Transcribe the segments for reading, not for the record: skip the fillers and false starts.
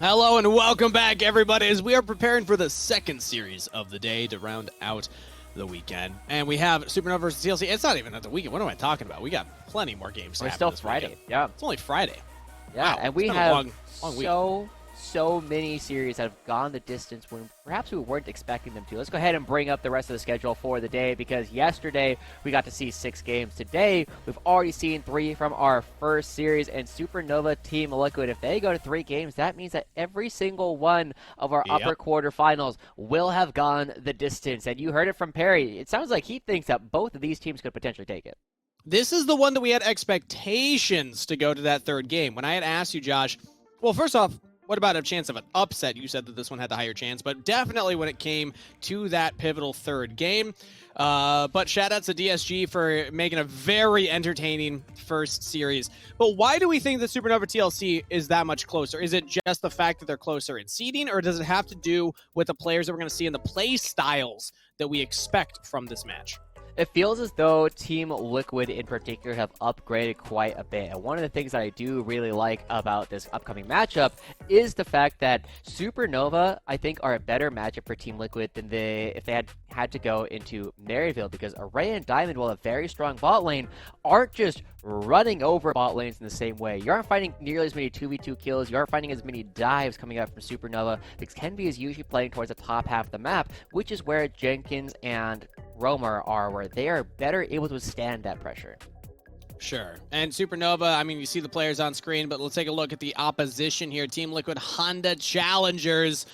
Hello and welcome back, everybody, as we are preparing for the second series of the day to round out the weekend. And we have Supernova versus TLC. It's not even at the weekend. What am I talking about? We got plenty more games to We're happen still this Friday. weekend. Yeah. It's only Friday. Yeah, Wow, and we it's been a have long week. so many series that have gone the distance when perhaps we weren't expecting them to. Let's go ahead and bring up the rest of the schedule for the day, because yesterday we got to see 6 games. Today we've already seen 3 from our first series, and Supernova Team Liquid, if they go to 3 games, that means that every single one of our upper quarterfinals will have gone the distance. And you heard it from Perry. It sounds like he thinks that both of these teams could potentially take it. This is the one that we had expectations to go to that third game. When I had asked you, Josh, well, first off, what about a chance of an upset? You said that this one had the higher chance, but definitely when it came to that pivotal third game. But shout out to DSG for making a very entertaining first series. But why do we think that Supernova TLC is that much closer? Is it just the fact that they're closer in seeding, or does it have to do with the players that we're going to see in the play styles that we expect from this match? It feels as though Team Liquid in particular have upgraded quite a bit. And one of the things that I do really like about this upcoming matchup is the fact that Supernova, I think, are a better matchup for Team Liquid than if they had to go into Maryville, because Array and Diamond, while a very strong bot lane, aren't just running over bot lanes in the same way. You aren't finding nearly as many 2v2 kills. You aren't finding as many dives coming out from Supernova, because Kenby is usually playing towards the top half of the map, which is where Jenkins and Roamer are, where they are better able to withstand that pressure. Sure. And Supernova, I mean, you see the players on screen, but let's take a look at the opposition here. Team Liquid Honda Challengers.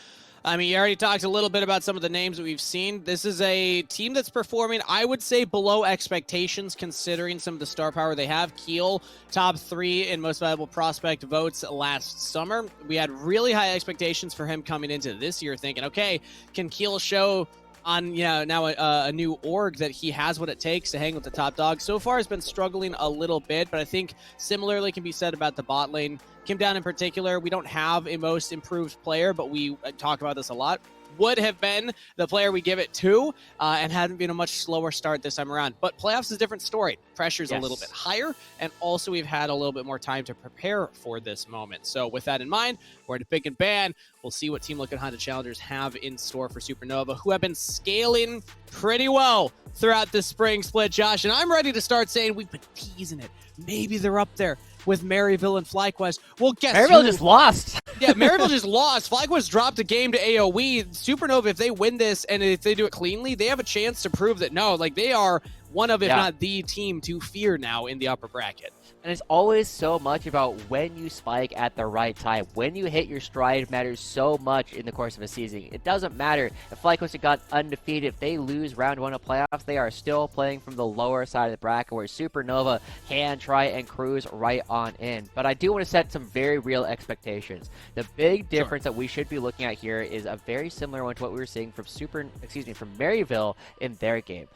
I mean, you already talked a little bit about some of the names that we've seen. This is a team that's performing, I would say, below expectations, considering some of the star power they have. Keel, top 3 in most valuable prospect votes last summer. We had really high expectations for him coming into this year, thinking, okay, can Keel show on now a new org that he has what it takes to hang with the top dog? So far has been struggling a little bit, but I think similarly can be said about the bot lane. Kim Down in particular, we don't have a most improved player, but we talk about this a lot. Would have been the player we give it to, and hadn't been a much slower start this time around. But playoffs is a different story. Pressure's a little bit higher, and also we've had a little bit more time to prepare for this moment. So with that in mind, we're to pick and ban. We'll see what Team Liquid Honda Challengers have in store for Supernova, who have been scaling pretty well throughout the spring split, Josh. And I'm ready to start saying we've been teasing it. Maybe they're up there with Maryville and FlyQuest. Well, guess Maryville just lost. Yeah, Maryville just lost. FlyQuest dropped a game to AoE. Supernova, if they win this and if they do it cleanly, they have a chance to prove that, no, like they are one of, if not the team to fear now in the upper bracket. And it's always so much about when you spike at the right time. When you hit your stride matters so much in the course of a season. It doesn't matter if FlyQuest had got undefeated. If they lose round 1 of playoffs, they are still playing from the lower side of the bracket, where Supernova can try and cruise right on in. But I do want to set some very real expectations. The big difference that we should be looking at here is a very similar one to what we were seeing from from Maryville in their game.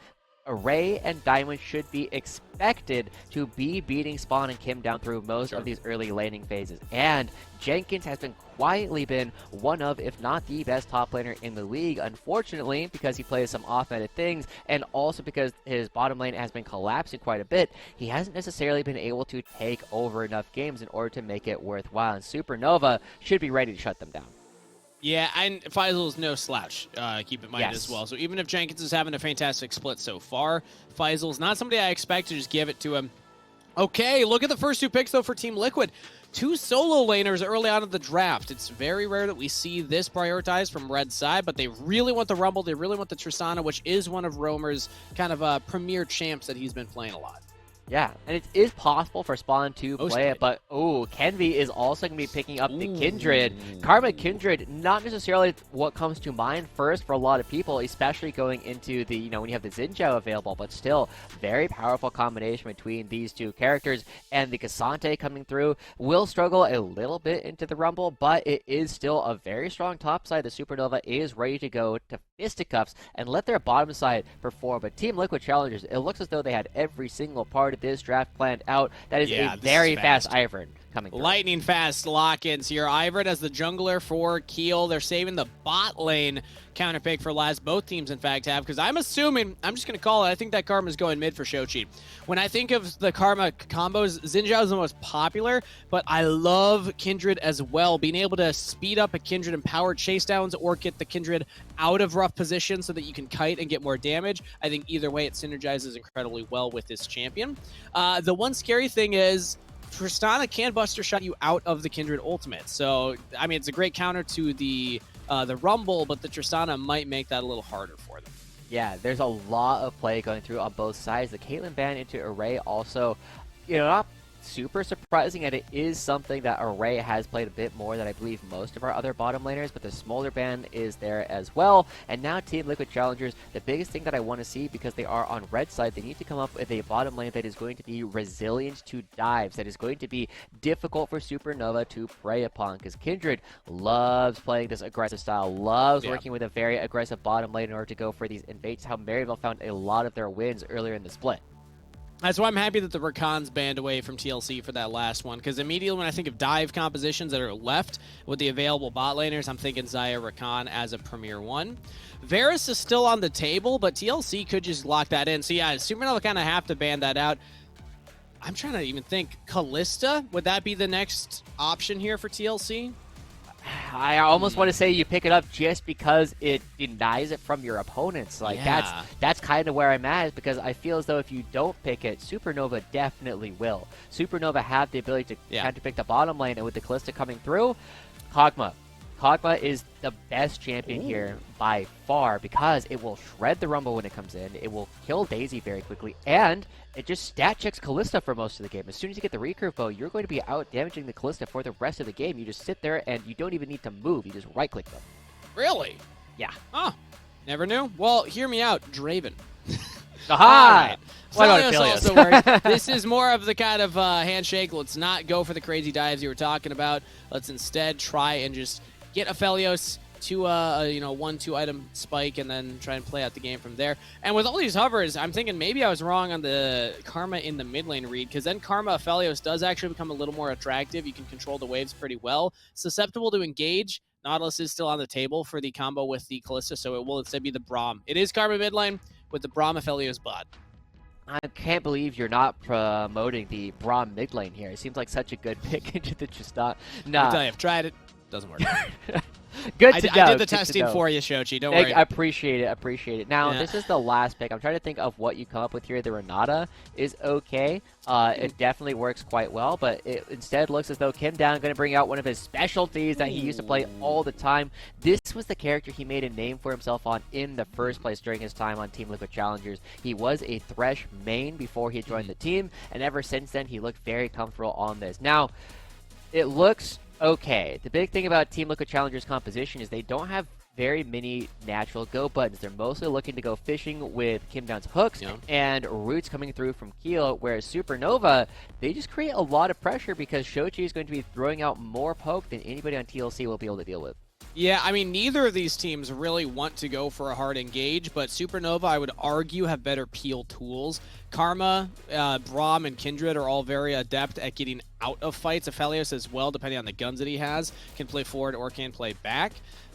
Array and Diamond should be expected to be beating Spawn and Kim Down through most of these early laning phases. And Jenkins has quietly been one of, if not the best top laner in the league, unfortunately, because he plays some off-meta things, and also because his bottom lane has been collapsing quite a bit. He hasn't necessarily been able to take over enough games in order to make it worthwhile, and Supernova should be ready to shut them down. Yeah, and Faisal's no slouch, keep in mind as well. So even if Jenkins is having a fantastic split so far, Faisal's not somebody I expect to just give it to him. Okay, look at the first 2 picks, though, for Team Liquid. 2 solo laners early on in the draft. It's very rare that we see this prioritized from Red's side, but they really want the Rumble. They really want the Tristana, which is one of Roamer's kind of premier champs that he's been playing a lot. Yeah, and it is possible for Spawn to play it, but Kenby is also going to be picking up the Kindred. Karma Kindred, not necessarily what comes to mind first for a lot of people, especially going into the, when you have the Xin Zhao available, but still, very powerful combination between these 2 characters, and the Cassante coming through will struggle a little bit into the Rumble, but it is still a very strong top side. The Supernova is ready to go to fisticuffs and let their bottom side perform, but Team Liquid Challengers, it looks as though they had every single part of this draft planned out. That is a very fast Ivern. coming through. Lightning fast lock-ins here. Ivern as the jungler for Keel. They're saving the bot lane counter pick for last. Both teams, in fact, have, because I'm assuming, I'm just going to call it, I think that Karma's going mid for Shochi. When I think of the Karma combos, Xin Zhao is the most popular, but I love Kindred as well. Being able to speed up a Kindred and power chase downs or get the Kindred out of rough positions so that you can kite and get more damage. I think either way it synergizes incredibly well with this champion. The one scary thing is Tristana can Buster Shot you out of the Kindred ultimate. So, I mean, it's a great counter to the Rumble, but the Tristana might make that a little harder for them. Yeah, there's a lot of play going through on both sides. The Caitlyn ban into Array also, not super surprising, and it is something that Array has played a bit more than I believe most of our other bottom laners, but the Smolder ban is there as well. And now Team Liquid Challengers, the biggest thing that I want to see, because they are on red side, they need to come up with a bottom lane that is going to be resilient to dives, that is going to be difficult for Supernova to prey upon, because Kindred loves playing this aggressive style, loves working with a very aggressive bottom lane in order to go for these invades. How Maryville found a lot of their wins earlier in the split. That's why I'm happy that the Rakan's banned away from TLC for that last one, because immediately when I think of dive compositions that are left with the available bot laners, I'm thinking Xayah Rakan as a Premier 1. Varus is still on the table, but TLC could just lock that in. So yeah, Supernova kind of have to ban that out. I'm trying to even think. Kalista, would that be the next option here for TLC? I almost want to say you pick it up just because it denies it from your opponents. Like, that's kind of where I'm at, because I feel as though if you don't pick it, Supernova definitely will. Supernova have the ability to kind of pick the bottom lane, and with the Kalista coming through, Kog'Maw. Kog'Maw is the best champion here by far, because it will shred the Rumble when it comes in, it will kill Daisy very quickly, and it just stat checks Kalista for most of the game. As soon as you get the recurve bow, you're going to be out damaging the Kalista for the rest of the game. You just sit there and you don't even need to move, you just right click them. Really? Yeah. Oh, never knew. Well, hear me out, Draven. Aha! Right. Also works. This is more of the kind of handshake. Let's not go for the crazy dives you were talking about. Let's instead try and just get Aphelios to a 1-2 item spike and then try and play out the game from there. And with all these hovers, I'm thinking maybe I was wrong on the Karma in the mid lane read, because then Karma Aphelios does actually become a little more attractive. You can control the waves pretty well. Susceptible to engage. Nautilus is still on the table for the combo with the Kalista, so it will instead be the Braum. It is Karma mid lane with the Braum Aphelios bot. I can't believe you're not promoting the Braum mid lane here. It seems like such a good pick into the Tristana. Nah. I'll tell you, I've tried it. Doesn't work. Good to know. I did the testing for you, Shochi. Don't worry. I appreciate it. Now, this is the last pick. I'm trying to think of what you come up with here. The Renata is okay. It definitely works quite well, but it instead looks as though Kim Down going to bring out one of his specialties that he used to play all the time. This was the character he made a name for himself on in the first place during his time on Team Liquid Challengers. He was a Thresh main before he joined the team, and ever since then, he looked very comfortable on this. Now, it looks okay. The big thing about Team Liquid Challengers composition is they don't have very many natural go buttons. They're mostly looking to go fishing with Kim Down's hooks and roots coming through from Keel, whereas Supernova, they just create a lot of pressure because Shochi is going to be throwing out more poke than anybody on TLC will be able to deal with. Yeah, I mean, neither of these teams really want to go for a hard engage, but Supernova, I would argue, have better peel tools. Karma, Braum, and Kindred are all very adept at getting out of fights. Aphelios as well, depending on the guns that he has, can play forward or can play back.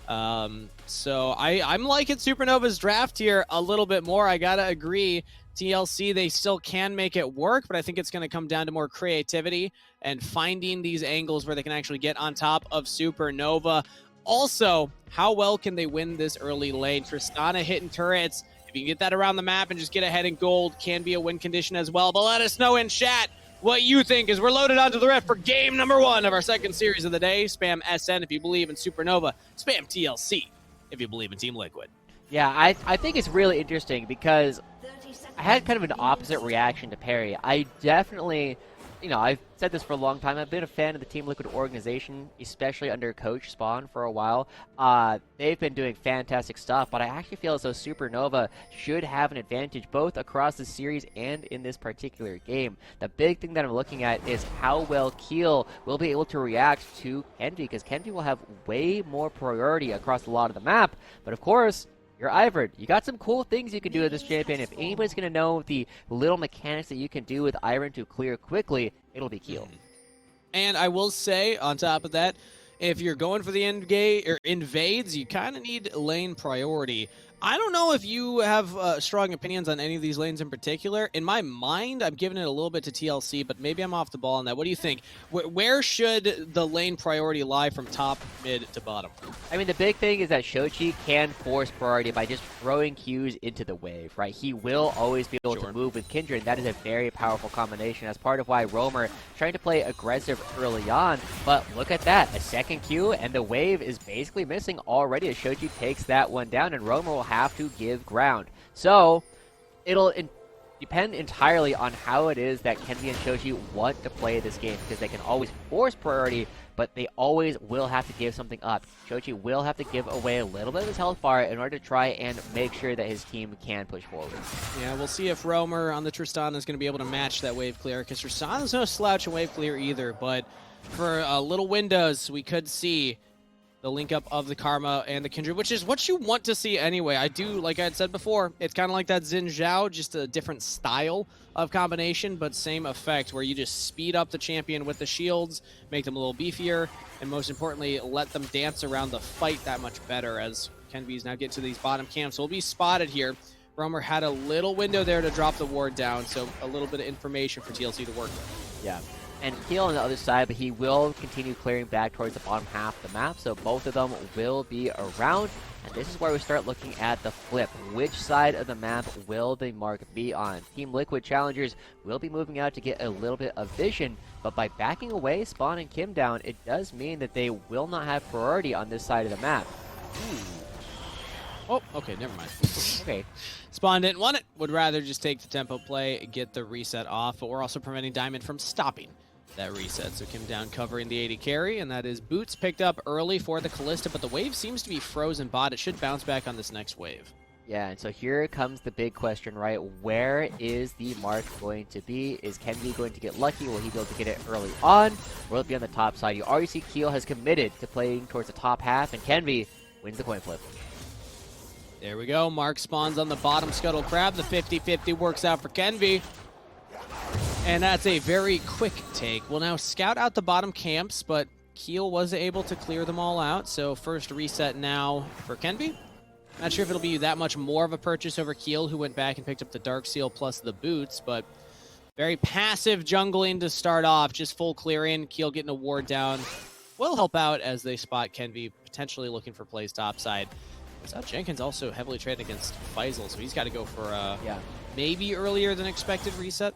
So I'm liking Supernova's draft here a little bit more. I gotta agree. TLC, they still can make it work, but I think it's going to come down to more creativity and finding these angles where they can actually get on top of Supernova. Also, how well can they win this early lane? Tristana hitting turrets. If you can get that around the map and just get ahead in gold, can be a win condition as well. But let us know in chat what you think as we're loaded onto the ref for game number 1 of our second series of the day. Spam SN if you believe in Supernova. Spam TLC if you believe in Team Liquid. Yeah, I think it's really interesting because I had kind of an opposite reaction to Perry. I definitely, I've said this for a long time. I've been a fan of the Team Liquid organization, especially under Coach Spawn for a while. They've been doing fantastic stuff, but I actually feel as though Supernova should have an advantage both across the series and in this particular game. The big thing that I'm looking at is how well Keel will be able to react to Kenvi, because Kenvi will have way more priority across a lot of the map. But of course, you're Ivern. You got some cool things you can do with this champion. If anybody's going to know the little mechanics that you can do with Ivern to clear quickly, it'll be Keel. And I will say, on top of that, if you're going for the invades, you kind of need lane priority. I don't know if you have strong opinions on any of these lanes in particular. In my mind, I'm giving it a little bit to TLC, but maybe I'm off the ball on that. What do you think? Where should the lane priority lie from top, mid, to bottom? I mean, the big thing is that Shochi can force priority by just throwing Qs into the wave, right? He will always be able to move with Kindred. That is a very powerful combination. That's part of why Roamer trying to play aggressive early on. But look at that, a second Q, and the wave is basically missing already as Shochi takes that one down, and Roamer will have to give ground. So it'll depend entirely on how it is that Kenvi and Shochi want to play this game, because they can always force priority, but they always will have to give something up. Shochi will have to give away a little bit of his health bar in order to try and make sure that his team can push forward. Yeah, we'll see if Roamer on the Tristana is going to be able to match that wave clear, because Tristana's no slouch in wave clear either, but for little windows, we could see the link up of the Karma and the Kindred, which is what you want to see anyway. I do, like I had said before, it's kind of like that Xin Zhao, just a different style of combination, but same effect, where you just speed up the champion with the shields, make them a little beefier, and most importantly, let them dance around the fight that much better as Kenby's now get to these bottom camps. Will be spotted here. Roamer had a little window there to drop the ward down, so a little bit of information for TLC to work with. Yeah. And Keel on the other side, but he will continue clearing back towards the bottom half of the map, so both of them will be around. And this is where we start looking at the flip. Which side of the map will the mark be on? Team Liquid Challengers will be moving out to get a little bit of vision, but by backing away, Spawn and Kim down, it does mean that they will not have priority on this side of the map. Oh, okay, never mind. Okay. Spawn didn't want it, would rather just take the tempo play, get the reset off, but we're also preventing Diamond from stopping that reset. So Kim down covering the 80 carry, and that is Boots picked up early for the Kalista, but the wave seems to be frozen bot. It should bounce back on this next wave. Yeah, and so here comes the big question, right? Where is the mark going to be? Is Kenvi going to get lucky? Will he be able to get it early on? Will it be on the top side? You already see Keel has committed to playing towards the top half, and Kenvi wins the coin flip. There we go. Mark spawns on the bottom Scuttle Crab. The 50-50 works out for Kenvi. And that's a very quick take. We'll now scout out the bottom camps, but Keel was able to clear them all out. So first reset now for Kenvi. Not sure if it'll be that much more of a purchase over Keel, who went back and picked up the Dark Seal plus the boots, but very passive jungling to start off. Just full clearing. Keel getting a ward down will help out as they spot Kenvi potentially looking for plays topside. So Jenkins also heavily traded against Faisal, so he's got to go for maybe earlier than expected reset.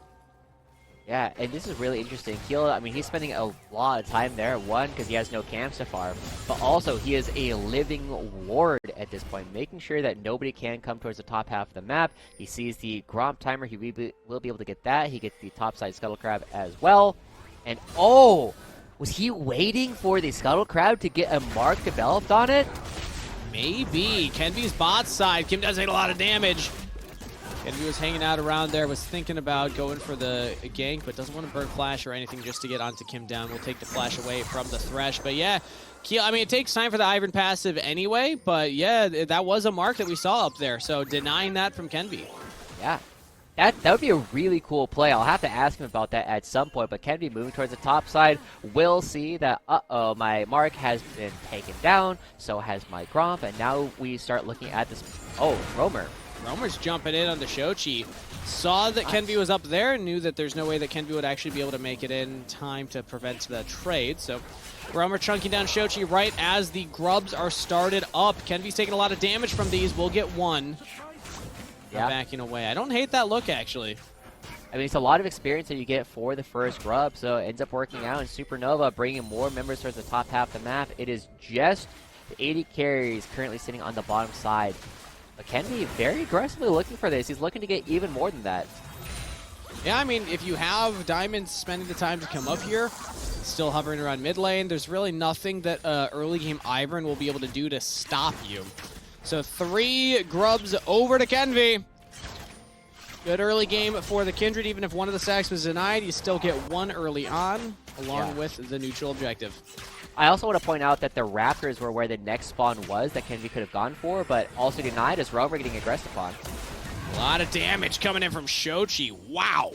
Yeah, and this is really interesting. Keel, I mean, he's spending a lot of time there. One, because he has no camps to farm, but also he is a living ward at this point, making sure that nobody can come towards the top half of the map. He sees the Gromp timer. He will be able to get that. He gets the topside Scuttle Crab as well. And oh, was he waiting for the Scuttle Crab to get a mark developed on it? Maybe. Kenvi's bot side. Kim does take a lot of damage. Kenvi was hanging out around there, was thinking about going for the gank, but doesn't want to burn flash or anything just to get onto Kim down. We'll take the flash away from the Thresh. But yeah, Keel, I mean, it takes time for the Ivern passive anyway, but yeah, that was a mark that we saw up there. So denying that from Kenvi. Yeah. That would be a really cool play. I'll have to ask him about that at some point, but Kenvi moving towards the top side will see that, uh-oh, my mark has been taken down, so has my Gromp, and now we start looking at this. Oh, Roamer. Roamer's jumping in on the Shochi. Saw that Kenvi was up there and knew that there's no way that Kenvi would actually be able to make it in time to prevent the trade. So Roamer chunking down Shochi right as the grubs are started up. Kenvi's taking a lot of damage from these. We'll get one. Yeah. Backing away. I don't hate that look, actually. I mean, it's a lot of experience that you get for the first grub, so it ends up working out. And Supernova bringing more members towards the top half of the map. It is just the 80 carries currently sitting on the bottom side. But Kenvi very aggressively looking for this. He's looking to get even more than that. Yeah, I mean, if you have Diamonds spending the time to come up here, still hovering around mid lane, there's really nothing that early game Ivern will be able to do to stop you. So 3 grubs over to Kenvi. Good early game for the Kindred. Even if one of the stacks was denied, you still get 1 early on, along with the neutral objective. I also want to point out that the Raptors were where the next spawn was that Kenvi could have gone for, but also denied as Roamer getting aggressed upon. A lot of damage coming in from Shochi. Wow.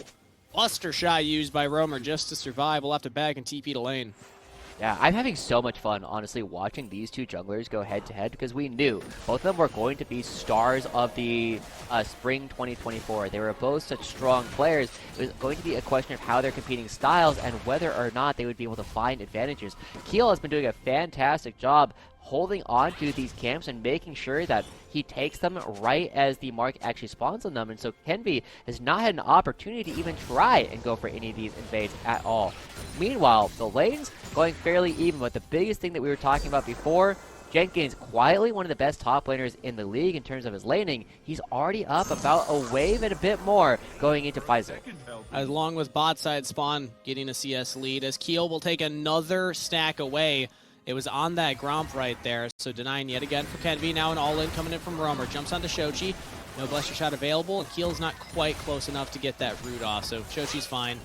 cluster shot used by Roamer just to survive. We'll have to back and TP to lane. Yeah, I'm having so much fun, honestly, watching these two junglers go head-to-head because we knew both of them were going to be stars of the spring 2024. They were both such strong players. It was going to be a question of how they're competing styles and whether or not they would be able to find advantages. Keel has been doing a fantastic job holding on to these camps and making sure that he takes them right as the mark actually spawns on them. And so Kenvi has not had an opportunity to even try and go for any of these invades at all. Meanwhile, the lanes going fairly even, but the biggest thing that we were talking about before, Jenkins, quietly one of the best top laners in the league in terms of his laning. He's already up about a wave and a bit more going into Pfizer. Along with bot side spawn getting a CS lead, as Keel will take another stack away. It was on that Gromp right there, so denying yet again for Kenvi. Now an all-in coming in from Roamer. Jumps onto Shochi. No Buster Shot available, and Keel's not quite close enough to get that root off, so Shochi's fine.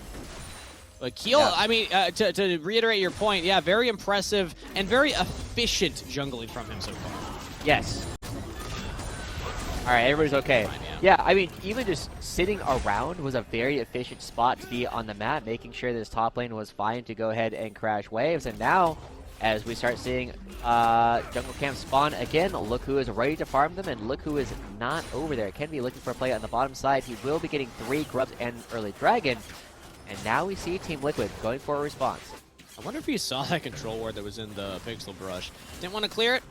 But Keel, yeah. I mean, to reiterate your point, yeah, very impressive and very efficient jungling from him so far. Yes. All right, everybody's okay. Fine, yeah, I mean, even just sitting around was a very efficient spot to be on the map, making sure this top lane was fine to go ahead and crash waves, and now as we start seeing jungle camp spawn again, look who is ready to farm them, and look who is not over there. Kenvi looking for a play on the bottom side. He will be getting 3 grubs and early dragon. And now we see Team Liquid going for a response. I wonder if you saw that control ward that was in the pixel brush. Didn't want to clear it.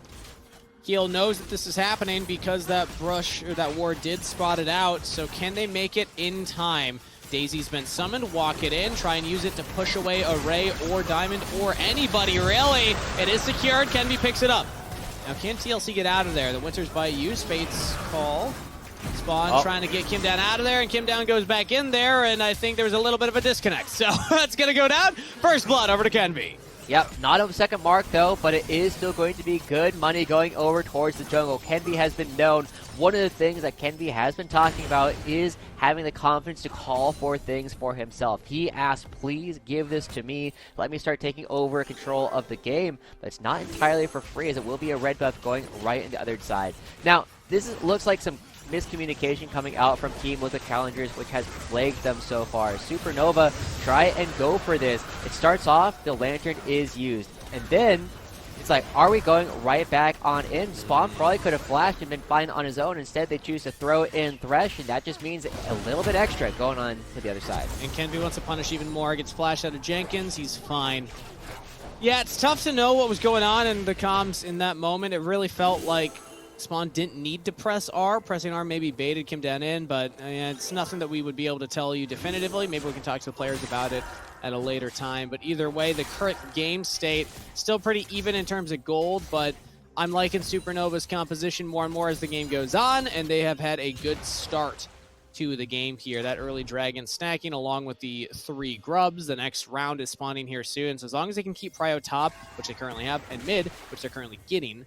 Keel knows that this is happening because that brush or that ward did spot it out. So can they make it in time? Daisy's been summoned, walk it in, try and use it to push away Array or Diamond or anybody, really. It is secured, Kenvi picks it up. Now can TLC get out of there? The Winter's Bite use, Fate's Call. Spawn trying to get Kim Down out of there, and Kim Down goes back in there, and I think there was a little bit of a disconnect. So that's going to go down. First blood over to Kenvi. Yep, not a second mark though, but it is still going to be good money going over towards the jungle. Kenvi has been known. One of the things that Kenvi has been talking about is having the confidence to call for things for himself. He asked, please give this to me. Let me start taking over control of the game. But it's not entirely for free, as it will be a red buff going right in the other side. Now, looks like some miscommunication coming out from Team Liquid Challengers, which has plagued them so far. Supernova try and go for this. It starts off, the lantern is used, and then it's like, are we going right back on in? Spawn probably could have flashed and been fine on his own. Instead, they choose to throw in Thresh, and that just means a little bit extra going on to the other side. And Kenvi wants to punish even more. Gets flashed out of Jenkins. He's fine. Yeah, it's tough to know what was going on in the comms in that moment. It really felt like Spawn didn't need to press R. Pressing R maybe baited Kim Down in, but it's nothing that we would be able to tell you definitively. Maybe we can talk to the players about it at a later time. But either way, the current game state, still pretty even in terms of gold, but I'm liking Supernova's composition more and more as the game goes on, and they have had a good start to the game here. That early dragon stacking along with the 3 grubs. The next round is spawning here soon, so as long as they can keep prio top, which they currently have, and mid, which they're currently getting,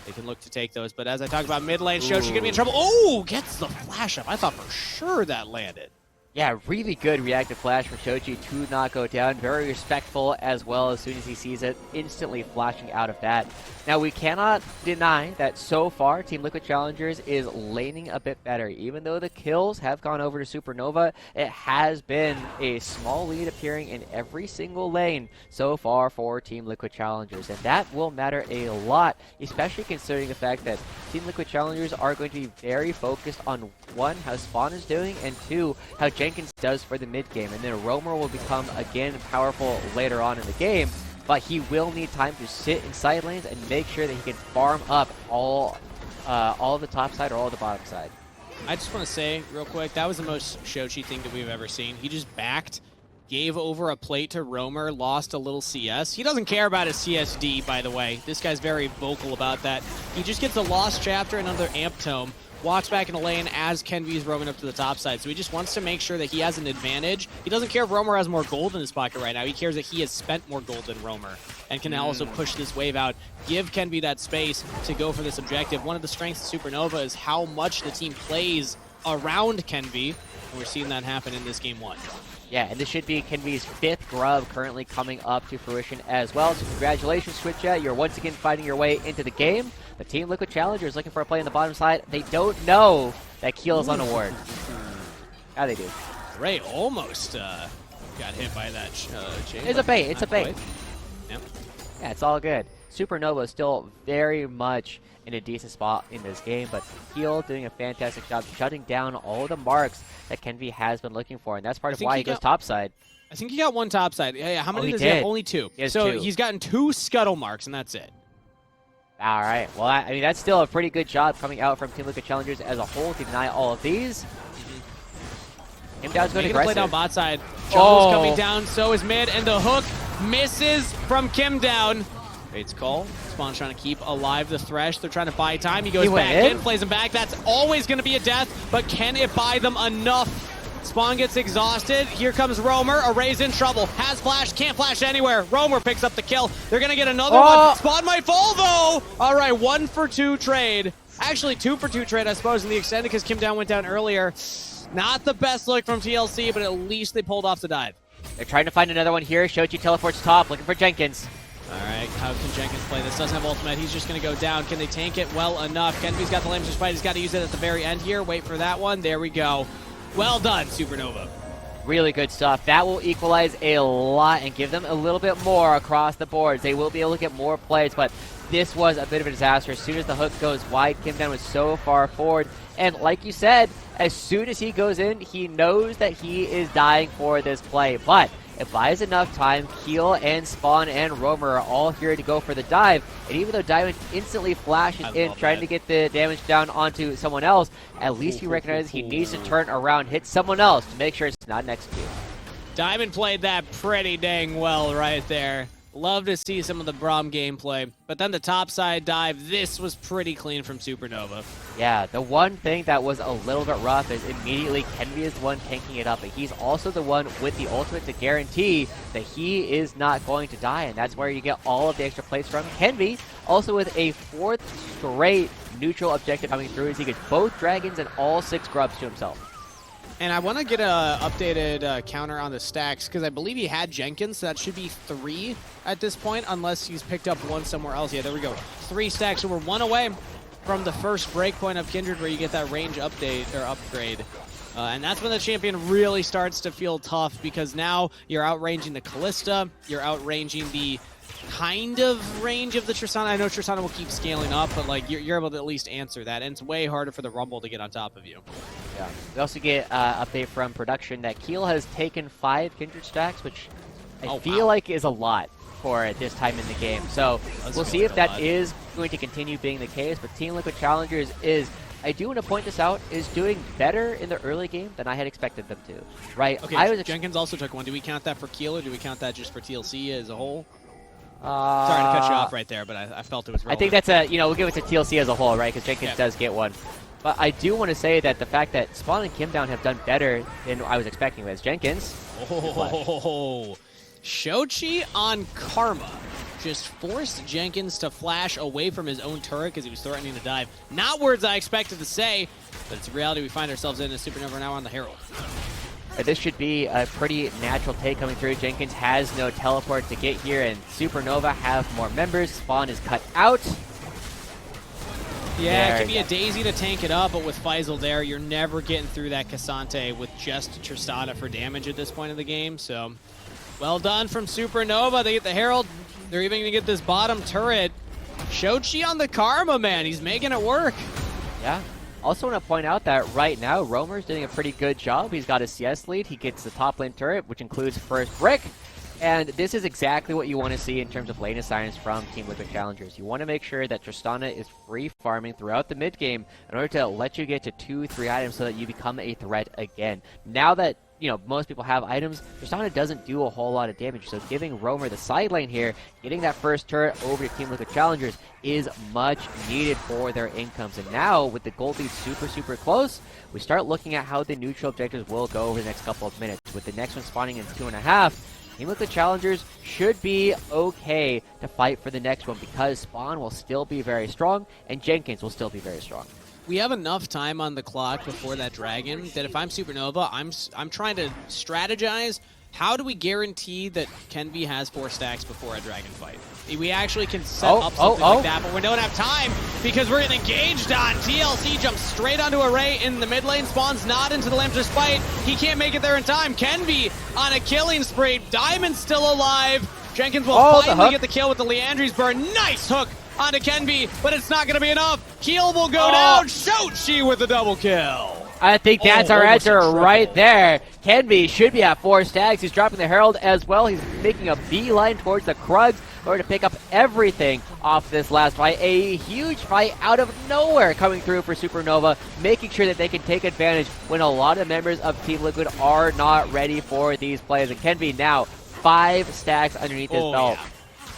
they can look to take those. But as I talk about mid lane, Shochi's gonna be in trouble. Oh, gets the flash up. I thought for sure that landed. Yeah, really good reactive flash from Shochi to not go down. Very respectful as well as soon as he sees it, instantly flashing out of that. Now, we cannot deny that so far, Team Liquid Challengers is laning a bit better. Even though the kills have gone over to Supernova, it has been a small lead appearing in every single lane so far for Team Liquid Challengers. And that will matter a lot, especially considering the fact that Team Liquid Challengers are going to be very focused on, 1, how Spawn is doing, and 2, how Jenkins does for the mid game. And then Roamer will become again powerful later on in the game, but he will need time to sit in side lanes and make sure that he can farm up all the top side or all the bottom side. I just want to say real quick, that was the most Shochi thing that we've ever seen. He just backed, gave over a plate to Roamer, lost a little CS. He doesn't care about his CSD, by the way. This guy's very vocal about that. He just gets a lost chapter and another amp tome. Walks back in the lane as Kenvi is roaming up to the top side. So he just wants to make sure that he has an advantage. He doesn't care if Roamer has more gold in his pocket right now. He cares that he has spent more gold than Roamer and can also push this wave out. Give Kenvi that space to go for this objective. One of the strengths of Supernova is how much the team plays around Kenvi, and we're seeing that happen in this game 1. Yeah, and this should be Kenvi's 5th grub currently coming up to fruition as well. So congratulations, Switcha. You're once again fighting your way into the game. The Team Liquid Challengers looking for a play on the bottom side. They don't know that Keel is on a ward. How they do? Ray almost got hit by that chain. It's a bait. It's a bait. Yep. Yeah, it's all good. Supernova is still very much in a decent spot in this game, but Heel doing a fantastic job shutting down all the marks that Kenvi has been looking for, and that's part of why he goes topside. I think he got one topside. Yeah, how many does he have? Only 2. So he's gotten 2 scuttle marks, and that's it. All right. Well, I mean, that's still a pretty good job coming out from Team Liquid Challengers as a whole to deny all of these. Him down's going aggressive. Play down bot side. Jungle's coming down, so is mid, and the hook misses from Kim down. Bait's call. Spawn's trying to keep alive the Thresh. They're trying to buy time. He goes back in, plays him back. That's always going to be a death, but can it buy them enough? Spawn gets exhausted. Here comes Roamer. Array's in trouble. Has flash. Can't flash anywhere. Roamer picks up the kill. They're going to get another one. Spawn might fall, though. All right, 1 for 2 trade. Actually, 2 for 2 trade, I suppose, in the extended because Kim Down went down earlier. Not the best look from TLC, but at least they pulled off the dive. They're trying to find another one here. Shochi teleports top, looking for Jenkins. All right, how can Jenkins play this? Doesn't have ultimate. He's just going to go down. Can they tank it well enough? Kenvi's got the Lamesters fight. He's got to use it at the very end here. Wait for that one. There we go. Well done, Supernova. Really good stuff. That will equalize a lot and give them a little bit more across the boards. They will be able to get more plays, but this was a bit of a disaster. As soon as the hook goes wide, Kim Down was so far forward. And like you said, as soon as he goes in, he knows that he is dying for this play. But it buys enough time. Keel and Spawn and Roamer are all here to go for the dive. And even though Diamond instantly flashes in, trying to get the damage down onto someone else, at least he recognizes he needs to turn around, hit someone else to make sure it's not next to you. Diamond played that pretty dang well right there. Love to see some of the Braum gameplay. But then the topside dive, this was pretty clean from Supernova. Yeah, the one thing that was a little bit rough is immediately Kenvi is the one tanking it up, but he's also the one with the ultimate to guarantee that he is not going to die, and that's where you get all of the extra plays from. Kenvi, also with a 4th straight neutral objective coming through as he gets both dragons and all 6 grubs to himself. And I want to get a updated counter on the stacks because I believe he had Jenkins, so that should be 3 at this point, unless he's picked up 1 somewhere else. Yeah, there we go. 3 stacks, so we're 1 away from the first breakpoint of Kindred where you get that range update or upgrade. And that's when the champion really starts to feel tough because now you're outranging the Callista, you're outranging the kind of range of the Tristana. I know Tristana will keep scaling up, but like you're able to at least answer that, and it's way harder for the Rumble to get on top of you. Yeah. We also get update from production that Keel has taken 5 Kindred stacks, which I feel like is a lot for this time in the game. So we'll see if that is going to continue being the case, but Team Liquid Challengers is, I do want to point this out, is doing better in the early game than I had expected them to. Right? Okay, Jenkins also took 1. Do we count that for Keel, or do we count that just for TLC as a whole? Sorry to cut you off right there, but I felt it was relevant. I think that's a, we'll give it to TLC as a whole, right? Because Jenkins does get 1. But I do want to say that the fact that Spawn and Kim Down have done better than I was expecting with Jenkins. Oh, Shochi on Karma just forced Jenkins to flash away from his own turret because he was threatening to dive. Not words I expected to say, but it's a reality we find ourselves in as Supernova now on the Herald. This should be a pretty natural take coming through. Jenkins has no teleport to get here, and Supernova have more members. Spawn is cut out. Yeah, it can be a daisy to tank it up, but with Faisal there, you're never getting through that Cassante with just Tristana for damage at this point of the game. So, well done from Supernova. They get the Herald. They're even going to get this bottom turret. Shochi on the Karma, man. He's making it work. Yeah. Also want to point out that right now, Roamer's doing a pretty good job. He's got a CS lead. He gets the top lane turret, which includes first brick. And this is exactly what you want to see in terms of lane assignments from Team Liquid Challengers. You want to make sure that Tristana is free farming throughout the mid game in order to let you get to 2-3 items so that you become a threat again. Now that most people have items, Tristana doesn't do a whole lot of damage, so giving Roamer the side lane here, getting that first turret over to Team Liquid Challengers is much needed for their incomes. And now, with the gold lead super close, we start looking at how the neutral objectives will go over the next couple of minutes. With the next one spawning in 2.5, Team Liquid Challengers should be okay to fight for the next one because Spawn will still be very strong and Jenkins will still be very strong. We have enough time on the clock before that dragon that if I'm Supernova, I'm trying to strategize How do we guarantee that Kenby has 4 stacks before a dragon fight? We actually can set up something like that, but we don't have time because we're getting engaged on. TLC jumps straight onto a Ray in the mid lane, spawns not into the lamp despite he can't make it there in time. Kenby on a killing spree. Diamond's still alive. Jenkins will finally get the kill with the Leandri's burn. Nice hook onto Kenby, but it's not going to be enough. Keel will go down. Shochi with the double kill. I think that's our answer right there. Kenby should be at 4 stacks. He's dropping the Herald as well. He's making a beeline towards the Krugs in order to pick up everything off this last fight. A huge fight out of nowhere coming through for Supernova, making sure that they can take advantage when a lot of members of Team Liquid are not ready for these plays. And Kenby now 5 stacks underneath his belt. Yeah.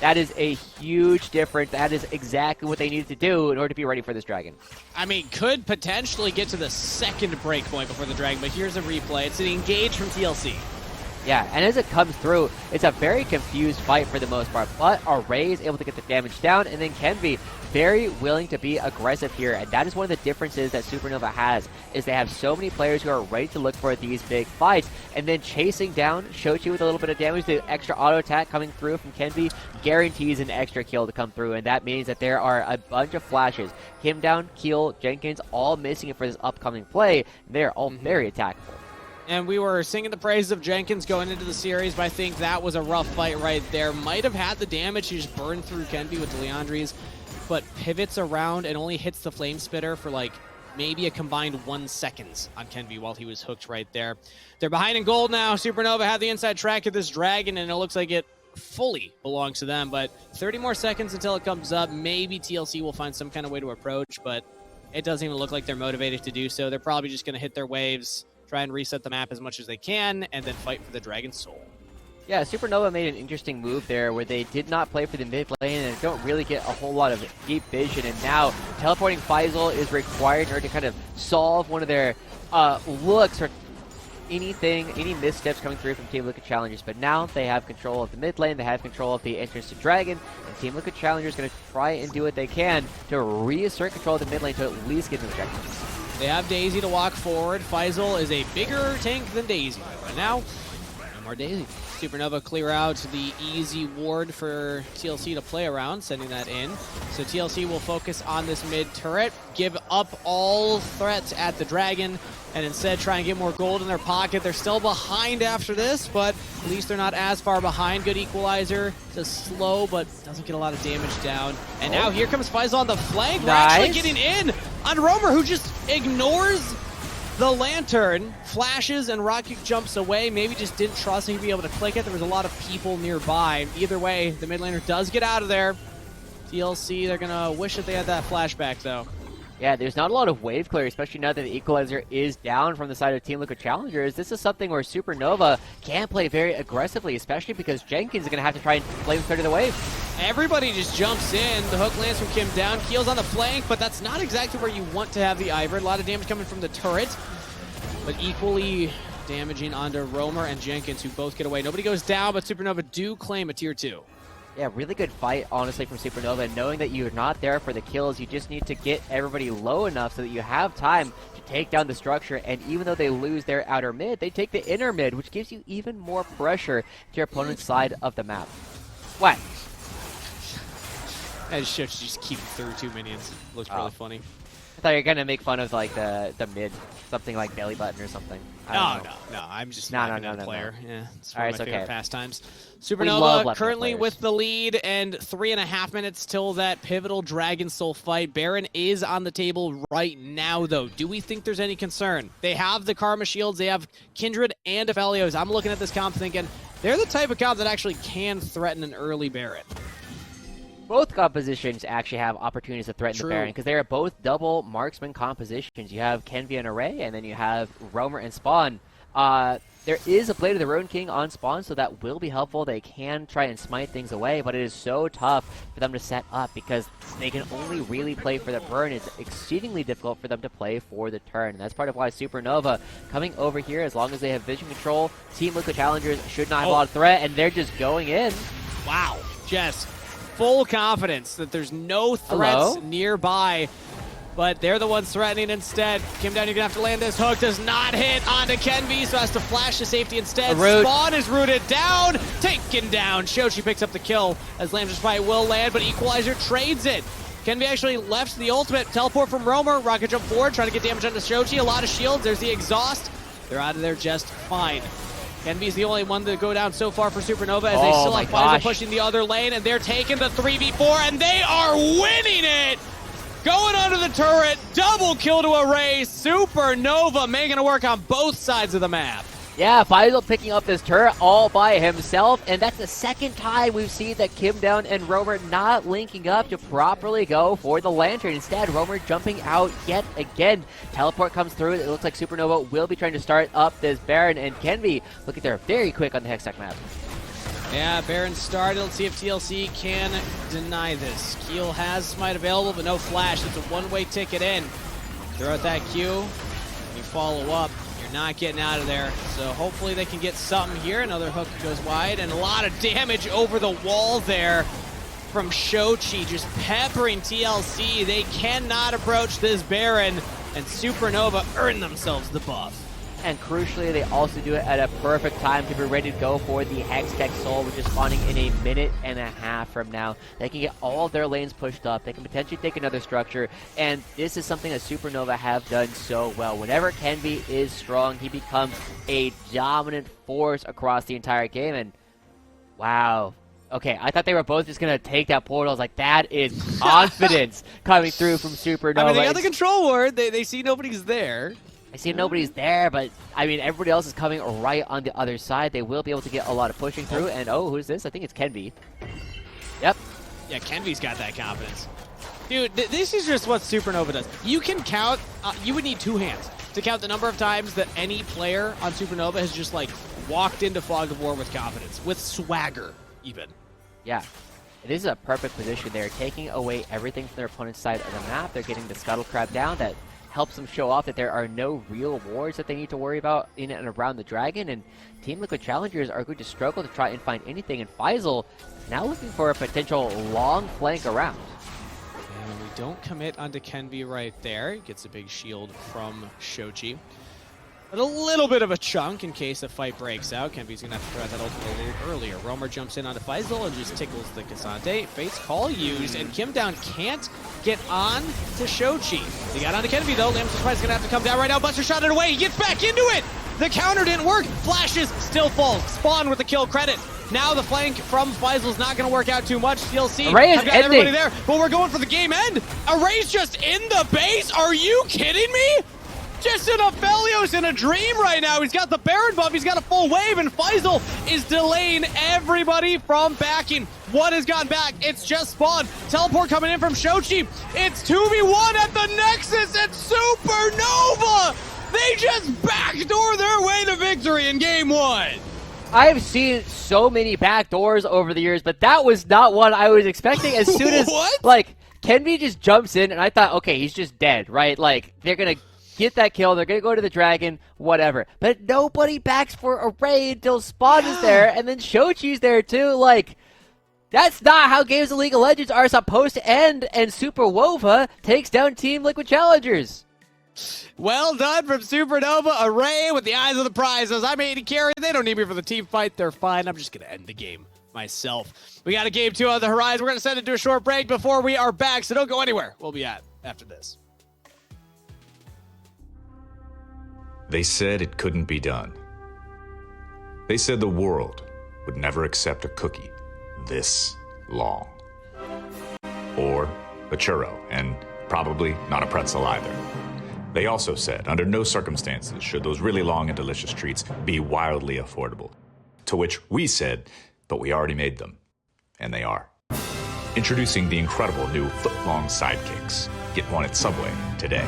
That is a huge difference. That is exactly what they needed to do in order to be ready for this dragon. I mean, could potentially get to the second break point before the dragon, but here's a replay. It's an engage from TLC. Yeah, and as it comes through, it's a very confused fight for the most part, but Array is able to get the damage down, and then Kenby very willing to be aggressive here, and that is one of the differences that Supernova has, is they have so many players who are ready to look for these big fights, and then chasing down Shochi with a little bit of damage, the extra auto attack coming through from Kenby guarantees an extra kill to come through, and that means that there are a bunch of flashes. Him down, Keel, Jenkins, all missing it for this upcoming play. They're all very attackable. And we were singing the praises of Jenkins going into the series, but I think that was a rough fight right there. Might have had the damage. He just burned through Kenby with the Leandri's, but pivots around and only hits the Flame Spitter for like maybe a combined 1 second on Kenby while he was hooked right there. They're behind in gold now. Supernova had the inside track of this dragon, and it looks like it fully belongs to them, but 30 more seconds until it comes up. Maybe TLC will find some kind of way to approach, but it doesn't even look like they're motivated to do so. They're probably just going to hit their waves, try and reset the map as much as they can, and then fight for the Dragon's Soul. Yeah, Supernova made an interesting move there where they did not play for the mid lane and don't really get a whole lot of deep vision, and now teleporting Faisal is required in order to kind of solve one of their looks or anything, any missteps coming through from Team Liquid Challengers. But now they have control of the mid lane, they have control of the entrance to Dragon, and Team Liquid Challengers is going to try and do what they can to reassert control of the mid lane to at least get to the Dragon. They have Daisy to walk forward. Faisal is a bigger tank than Daisy. But now, no more Daisy. Supernova clear out the easy ward for TLC to play around, sending that in. So TLC will focus on this mid turret, give up all threats at the dragon, and instead try and get more gold in their pocket. They're still behind after this, but at least they're not as far behind. Good equalizer. Just slow, but doesn't get a lot of damage down. And now here comes Faisal on the flank. We're actually getting in on Roamer, who just ignores the lantern, flashes, and Rocket jumps away. Maybe just didn't trust he'd be able to click it. There was a lot of people nearby. Either way, the mid laner does get out of there. TLC, they're going to wish that they had that flashback, though. Yeah, there's not a lot of wave clear, especially now that the equalizer is down from the side of Team Liquid Challengers. This is something where Supernova can play very aggressively, especially because Jenkins is going to have to try and flame clear to the wave. Everybody just jumps in. The hook lands from Kim down. Keel's on the flank, but that's not exactly where you want to have the Ivern. A lot of damage coming from the turret, but equally damaging onto Roamer and Jenkins, who both get away. Nobody goes down, but Supernova do claim a tier 2. Yeah, really good fight, honestly, from Supernova. Knowing that you're not there for the kills, you just need to get everybody low enough so that you have time to take down the structure. And even though they lose their outer mid, they take the inner mid, which gives you even more pressure to your opponent's side of the map. What? That should just keep through 2 minions. Looks really funny. I thought you were going to make fun of like the mid, something like belly button or something. No. I'm just not a player. Yeah, it's one of my favorite pastimes. Supernova currently with the lead, and 3.5 minutes till that pivotal Dragon Soul fight. Baron is on the table right now, though. Do we think there's any concern? They have the Karma Shields, they have Kindred and Aphelios. I'm looking at this comp thinking they're the type of comp that actually can threaten an early Baron. Both compositions actually have opportunities to threaten the Baron, because they are both double marksman compositions. You have Kenvi and Array, and then you have Roamer and Spawn. There is a Blade of the Ruin King on Spawn, so that will be helpful. They can try and smite things away, but it is so tough for them to set up because they can only really play for the burn. It's exceedingly difficult for them to play for the turn. And that's part of why Supernova coming over here, as long as they have vision control, Team Liquid Challengers should not have a lot of threat, and they're just going in. Wow, Jess. Full confidence that there's no threats nearby. but they're the ones threatening instead. Kim Down, you're gonna have to land this hook. Does not hit onto Kenvi, so has to flash to safety instead. Spawn is rooted down, taken down. Shochi picks up the kill as Lamb's Spy will land, but Equalizer trades it. Kenvi actually left the ultimate. Teleport from Roamer. Rocket jump forward, trying to get damage onto Shochi. A lot of shields. There's the exhaust. They're out of there just fine. Kenvi's the only one to go down so far for Supernova as they still have Faisal pushing the other lane, and they're taking the 3v4, and they are winning it! Going under the turret, double kill to Array. Supernova making it work on both sides of the map. Yeah, Faisal picking up this turret all by himself, and that's the second time we've seen that Kim Down and Roamer not linking up to properly go for the Lantern. Instead, Roamer jumping out yet again. Teleport comes through. It looks like Supernova will be trying to start up this Baron, and Kenvi, look at there, very quick on the Hextech map. Yeah, Baron started. Let's see if TLC can deny this. Keel has Smite available, but no flash. It's a one-way ticket in. Throw out that Q, and you follow up. Not getting out of there, so hopefully they can get something here. Another hook goes wide, and a lot of damage over the wall there from Shochi, just peppering TLC. They cannot approach this Baron, and Supernova earn themselves the buff. And crucially, they also do it at a perfect time to be ready to go for the Hextech Soul, which is spawning in a minute and a half from now. They can get all of their lanes pushed up. They can potentially take another structure. And this is something that Supernova have done so well. Whenever Kenvi is strong, he becomes a dominant force across the entire game. And wow. Okay, I thought they were both just going to take that portal. I was like, that is confidence coming through from Supernova. I mean, they got the control ward. They see nobody's there. I see nobody's there, but I mean, everybody else is coming right on the other side. They will be able to get a lot of pushing through. And oh, who's this? I think it's Kenvi. Yep. Yeah, Kenvi's got that confidence. Dude, this is just what Supernova does. You can count, you would need 2 hands to count the number of times that any player on Supernova has just like walked into Fog of War with confidence, with swagger even. Yeah. This is a perfect position. They're taking away everything from their opponent's side of the map. They're getting the Scuttle Crab down. That helps them show off that there are no real wards that they need to worry about in and around the Dragon, and Team Liquid Challengers are going to struggle to try and find anything, and Faisal now looking for a potential long flank around. And we don't commit onto Kenvi right there. He gets a big shield from Shochi. But a little bit of a chunk in case a fight breaks out. Kenvi's going to have to throw out that ultimate a little earlier. Roamer jumps in onto Faisal and just tickles the Cassante. Fate's Call used, and Kim Down can't get on to Shochi. He got onto Kenvi though. Lamb's Spy is going to have to come down right now. Buster shot it away. He gets back into it. The counter didn't work. Flashes still falls. Spawn with the kill credit. Now the flank from Faisal's not going to work out too much. TLC have got everybody there, but we're going for the game end. Array's just in the base. Are you kidding me? Just in a Felios in a dream right now. He's got the Baron buff. He's got a full wave, and Faisal is delaying everybody from backing. What has gone back? It's just Spawn. Teleport coming in from Shochi. It's 2v1 at the Nexus. It's Supernova. They just backdoor their way to victory in game 1. I've seen so many backdoors over the years, but that was not one I was expecting. As soon as, like, Kenvi just jumps in, and I thought, okay, he's just dead, right? Like, they're going to get that kill, they're going to go to the Dragon, whatever. But nobody backs for Array until Spawn is there, and then Shochi's there too. Like, that's not how games of League of Legends are supposed to end, and Supernova takes down Team Liquid Challengers. Well done from Supernova. Array with the eyes of the prize. As I'm AD carry, they don't need me for the team fight. They're fine. I'm just going to end the game myself. We got a game 2 on the horizon. We're going to send it to a short break before we are back, so don't go anywhere. We'll be after this. They said it couldn't be done. They said the world would never accept a cookie this long. Or a churro, and probably not a pretzel either. They also said, under no circumstances should those really long and delicious treats be wildly affordable. To which we said, but we already made them. And they are. Introducing the incredible new foot-long sidekicks. Get one at Subway today.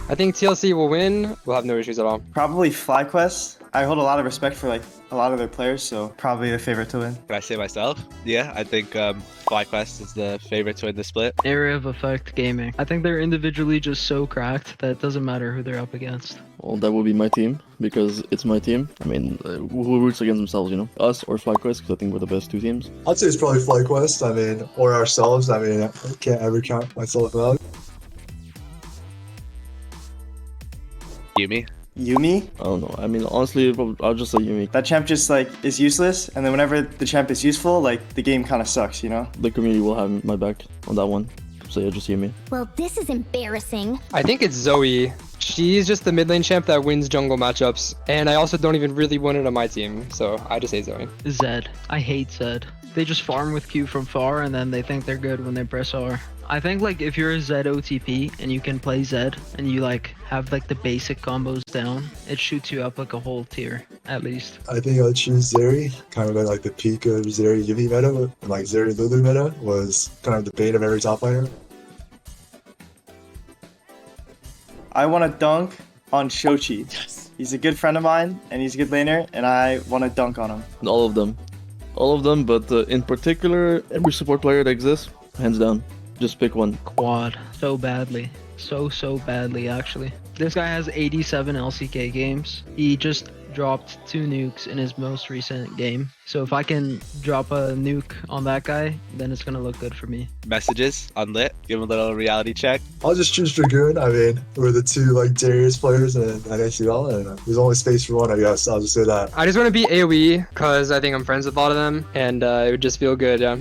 I think TLC will win. We'll have no issues at all. Probably FlyQuest. I hold a lot of respect for like a lot of their players, so probably the favorite to win. Can I say myself? Yeah, I think FlyQuest is the favorite to win the split. Area of Effect Gaming. I think they're individually just so cracked that it doesn't matter who they're up against. Well, that would be my team, because it's my team. I mean, who roots against themselves, you know? Us or FlyQuest, because I think we're the best two teams. I'd say it's probably FlyQuest, I mean, or ourselves. I mean, I can't ever count myself out. Yumi. Yumi? I don't know. I mean, honestly, I'll just say Yumi. That champ just like is useless, and then whenever the champ is useful, like the game kind of sucks, you know? The community will have my back on that one. So yeah, just Yumi. Well, this is embarrassing. I think it's Zoe. She's just the mid lane champ that wins jungle matchups, and I also don't even really want it on my team, so I just say Zoe. Zed. I hate Zed. They just farm with Q from far and then they think they're good when they press R. I think like if you're a Zed OTP and you can play Zed and you like have like the basic combos down, it shoots you up like a whole tier at least. I think I'll choose Zeri, kind of like the peak of Zeri Yumi meta, and like Zeri Lulu meta was kind of the bane of every top laner. I want to dunk on Shochi. Yes. He's a good friend of mine, and he's a good laner, and I want to dunk on him. All of them. All of them, but in particular, every support player that exists, hands down. Just pick one. Quad. So badly. So badly actually. This guy has 87 LCK games. He just dropped 2 nukes in his most recent game. So if I can drop a nuke on that guy, then it's gonna look good for me. Messages unlit. Give him a little reality check. I'll just choose Dragoon. I mean, we're the two like Darius players and ACL, and there's only space for one, I guess. I'll just say that. I just want to be AoE, because I think I'm friends with a lot of them, and it would just feel good, yeah.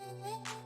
Mm-hmm.